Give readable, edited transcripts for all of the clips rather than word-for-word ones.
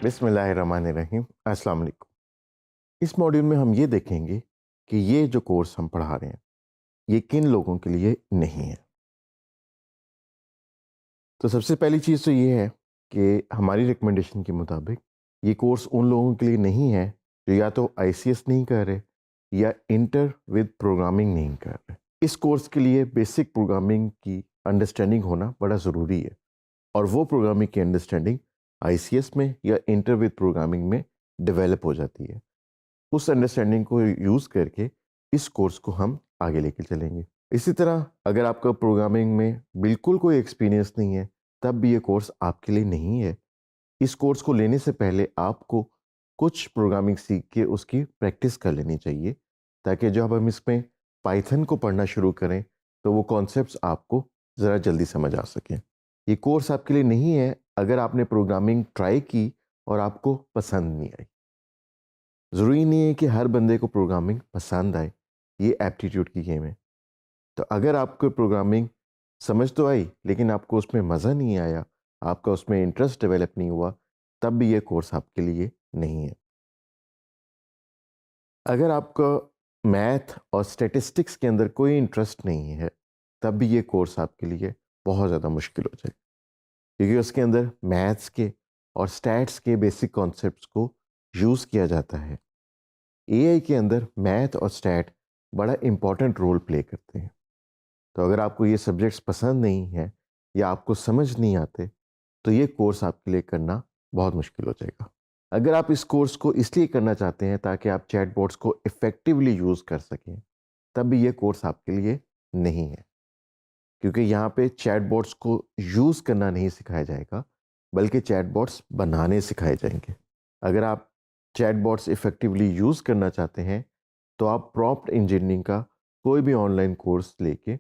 बिस्मिल्लाहिर्रहमानिर्रहीम। अस्सलाम वालेकुम। इस मॉड्यूल में हम ये देखेंगे कि ये जो कोर्स हम पढ़ा रहे हैं ये किन लोगों के लिए नहीं है। तो सबसे पहली चीज़ तो ये है कि हमारी रिकमेंडेशन के मुताबिक ये कोर्स उन लोगों के लिए नहीं है जो या तो आईसीएस नहीं कर रहे या इंटर विद प्रोग्रामिंग नहीं कर रहे। इस कोर्स के लिए बेसिक प्रोग्रामिंग की अंडरस्टैंडिंग होना बड़ा ज़रूरी है और वो प्रोग्रामिंग की अंडरस्टैंडिंग आईसीएस में या इंटर विद प्रोग्रामिंग में डेवलप हो जाती है। उस अंडरस्टैंडिंग को यूज़ करके इस कोर्स को हम आगे लेके चलेंगे। इसी तरह अगर आपका प्रोग्रामिंग में बिल्कुल कोई एक्सपीरियंस नहीं है तब भी ये कोर्स आपके लिए नहीं है। इस कोर्स को लेने से पहले आपको कुछ प्रोग्रामिंग सीख के उसकी प्रैक्टिस कर लेनी चाहिए ताकि जब हम इसमें पाइथन को पढ़ना शुरू करें तो वो कॉन्सेप्ट्स आपको ज़रा जल्दी समझ आ सकें। ये कोर्स आपके लिए नहीं है अगर आपने प्रोग्रामिंग ट्राई की और आपको पसंद नहीं आई। ज़रूरी नहीं है कि हर बंदे को प्रोग्रामिंग पसंद आए, ये एप्टीट्यूड की गेम है। तो अगर आपको प्रोग्रामिंग समझ तो आई लेकिन आपको उसमें मज़ा नहीं आया, आपका उसमें इंटरेस्ट डेवलप नहीं हुआ, तब भी ये कोर्स आपके लिए नहीं है। अगर आपका मैथ और स्टैटिस्टिक्स के अंदर कोई इंटरेस्ट नहीं है, तब भी ये कोर्स आपके लिए बहुत ज़्यादा मुश्किल हो जाएगा क्योंकि उसके अंदर मैथ्स के और स्टैट्स के बेसिक कॉन्सेप्ट्स को यूज़ किया जाता है। एआई के अंदर मैथ और स्टैट बड़ा इम्पॉर्टेंट रोल प्ले करते हैं। तो अगर आपको ये सब्जेक्ट्स पसंद नहीं है या आपको समझ नहीं आते तो ये कोर्स आपके लिए करना बहुत मुश्किल हो जाएगा। अगर आप इस कोर्स को इसलिए करना चाहते हैं ताकि आप चैटबॉट्स को इफ़ेक्टिवली यूज़ कर सकें, तब भी ये कोर्स आपके लिए नहीं है क्योंकि यहाँ पे चैटबॉट्स को यूज़ करना नहीं सिखाया जाएगा बल्कि चैटबॉट्स बनाने सिखाए जाएंगे। अगर आप चैटबॉट्स इफ़ेक्टिवली यूज़ करना चाहते हैं तो आप प्रॉम्प्ट इंजीनियरिंग का कोई भी ऑनलाइन कोर्स लेके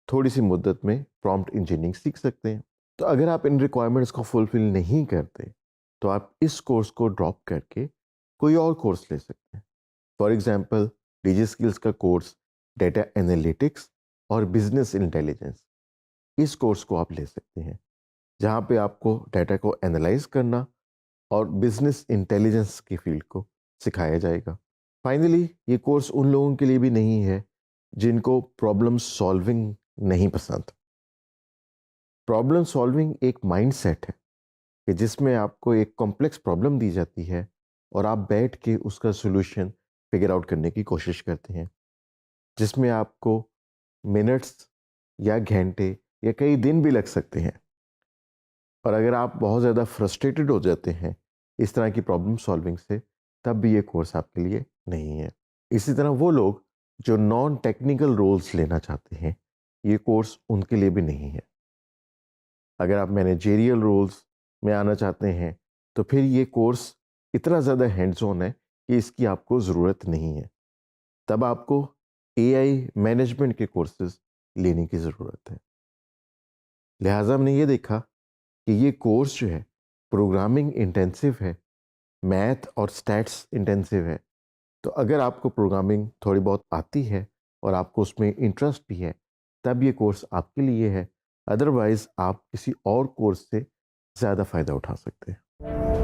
थोड़ी सी मुद्दत में प्रॉम्प्ट इंजीनियरिंग सीख सकते हैं। तो अगर आप इन रिक्वायरमेंट्स को फुलफिल नहीं करते तो आप इस कोर्स को ड्रॉप करके कोई और कोर्स ले सकते हैं। फॉर एग्जांपल डीजी स्किल्स का कोर्स डेटा एनालिटिक्स और बिजनेस इंटेलिजेंस, इस कोर्स को आप ले सकते हैं जहाँ पे आपको डाटा को एनालाइज करना और बिजनेस इंटेलिजेंस की फील्ड को सिखाया जाएगा। फाइनली ये कोर्स उन लोगों के लिए भी नहीं है जिनको प्रॉब्लम सॉल्विंग नहीं पसंद। प्रॉब्लम सॉल्विंग एक माइंडसेट है कि जिसमें आपको एक कॉम्प्लेक्स प्रॉब्लम दी जाती है और आप बैठ के उसका सॉल्यूशन फिगर आउट करने की कोशिश करते हैं, जिसमें आपको मिनट्स या घंटे या कई दिन भी लग सकते हैं। और अगर आप बहुत ज़्यादा फ्रस्ट्रेटेड हो जाते हैं इस तरह की प्रॉब्लम सॉल्विंग से, तब भी ये कोर्स आपके लिए नहीं है। इसी तरह वो लोग जो नॉन टेक्निकल रोल्स लेना चाहते हैं, ये कोर्स उनके लिए भी नहीं है। अगर आप मैनेजेरियल रोल्स में आना चाहते हैं तो फिर ये कोर्स इतना ज़्यादा हैंड्स ऑन है कि इसकी आपको ज़रूरत नहीं है। तब आपको एआई मैनेजमेंट के कोर्सेज लेने की ज़रूरत है। लिहाजा हमने ये देखा कि ये कोर्स जो है प्रोग्रामिंग इंटेंसिव है, मैथ और स्टैट्स इंटेंसिव है। तो अगर आपको प्रोग्रामिंग थोड़ी बहुत आती है और आपको उसमें इंटरेस्ट भी है, तब ये कोर्स आपके लिए है। अदरवाइज़ आप किसी और कोर्स से ज़्यादा फ़ायदा उठा सकते हैं।